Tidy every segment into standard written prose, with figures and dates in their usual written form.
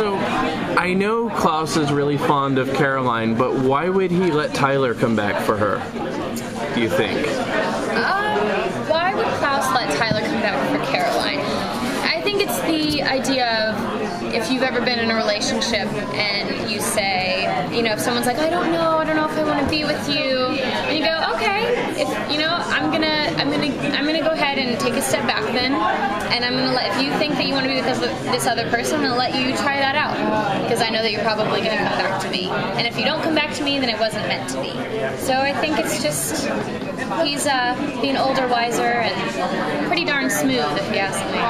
So, I know Klaus is really fond of Caroline, but why would he let Tyler come back for her, do you think? Why would Klaus let Tyler come back for Caroline? I think it's the idea of if you've ever been in a relationship and you say, you know, if someone's like, I don't know if I want to be with you, and you go, okay, if you know, I'm gonna go ahead and take a step back then, and I'm gonna let, if you think that you want to be with this other person, I'm gonna let you try that out, because I know that you're probably gonna come back to me, and if you don't come back to me, then it wasn't meant to be. So I think it's just he's being older, wiser, and pretty darn smooth, if you ask me.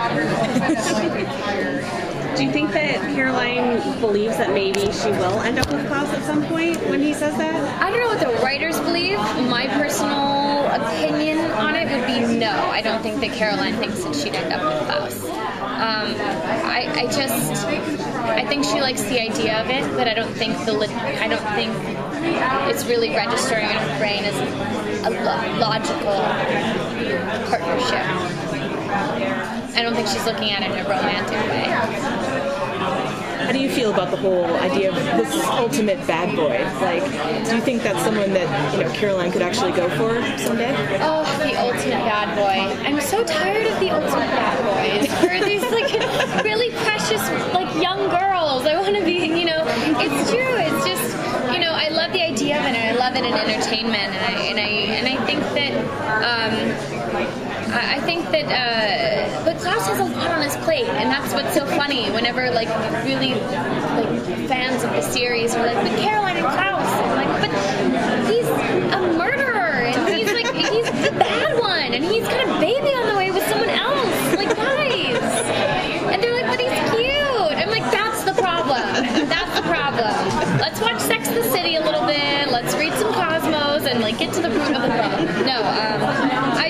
Do you think that Caroline believes that maybe she will end up with Klaus at some point when he says that? I don't know what the writers believe. My personal opinion on it would be no. I don't think that Caroline thinks that she'd end up with Klaus. I think she likes the idea of it, but I don't think it's really registering in her brain as a logical partnership. I don't think she's looking at it in a romantic way. How do you feel about the whole idea of this ultimate bad boy? Like, do you think that's someone that, you know, Caroline could actually go for someday? Oh, the ultimate bad boy. I'm so tired of the ultimate bad boys. For these, like, really precious, like, young girls. I want to be, you know, it's true. It's just, you know, I love the idea of it, and I love it in entertainment, and I think that but Klaus has a lot on his plate, and that's what's so funny. Whenever like really like fans of the series are like, but Caroline and Klaus, I'm like, but he's a murderer, and he's the bad one, and he's got a baby on the way with someone else. Like, guys, and they're like, but he's cute. I'm like, that's the problem. That's the problem. Let's watch Sex and the City a little bit. Let's read some Cosmos and like get to the root of the problem. No, I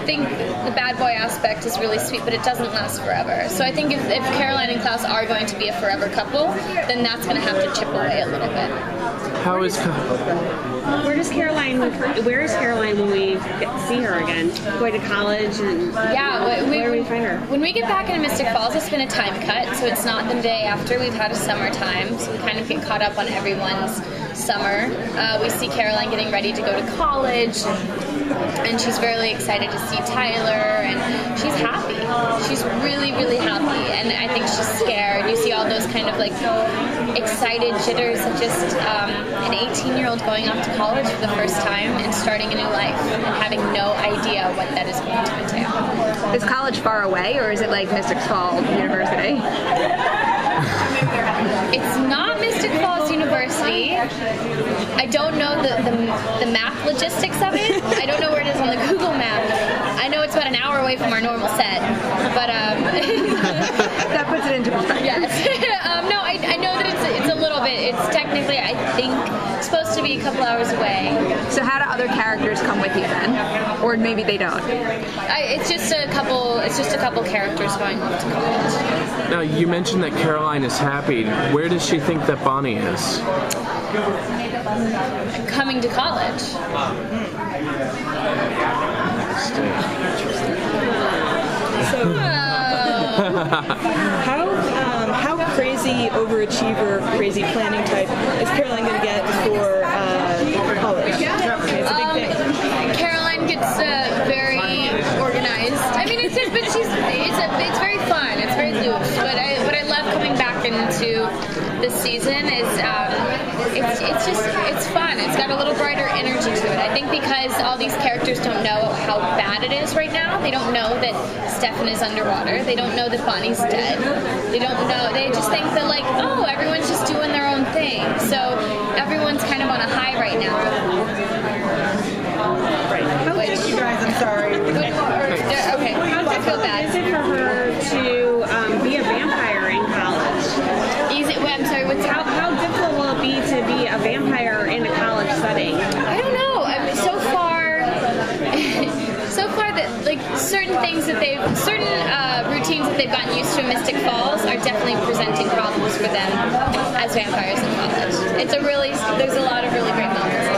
think the bad boy aspect is really sweet, but it doesn't last forever. So I think if Caroline and Klaus are going to be a forever couple, then that's going to have to chip away a little bit. Where is Caroline when we see her again? Going to college and where do we find her? When we get back into Mystic Falls, it's been a time cut, so it's not the day after. We've had a summertime, so we kind of get caught up on everyone's summer. We see Caroline getting ready to go to college, and she's really excited to see Tyler, and she's happy. She's really, really happy, and I think she's scared. You see all those kind of like excited jitters of just an 18-year-old going off to college for the first time and starting a new life and having no idea what that is going to entail. Is college far away, or is it like Mystic Falls University? It's not Mystic Falls University. I don't know the map logistics of it. I don't know where it is on the Google map. I know it's about an hour away from our normal set, but that puts it into perspective. Yes. No, I know that it's a little bit. It's technically, I think, supposed to be a couple hours away. So how do other characters come with you then, or maybe they don't? It's just a couple characters going off to college. Now, you mentioned that Caroline is happy. Where does she think that Bonnie is? Coming to college. So, how crazy overachiever, crazy planning type is Caroline going to get for college? It's a big thing. Caroline gets very organized. I mean, it's very fun. It's very loose. But what I love coming back into this season is it's fun. It's got a little brighter energy to it. I think because all these characters don't know how bad it is right now. They don't know that Stefan is underwater. They don't know that Bonnie's dead. They don't know. They just think that like, oh, everyone's just doing their own thing. So everyone's kind of on a high right now. Right. How did you guys? I'm sorry. Okay. I feel bad. Is it for her to be a vampire in college? I'm sorry. How difficult will it be to be a vampire in a college setting? I don't know. I mean, so far that like certain routines that they've gotten used to in Mystic Falls are definitely presenting problems for them as vampires in college. There's a lot of really great moments.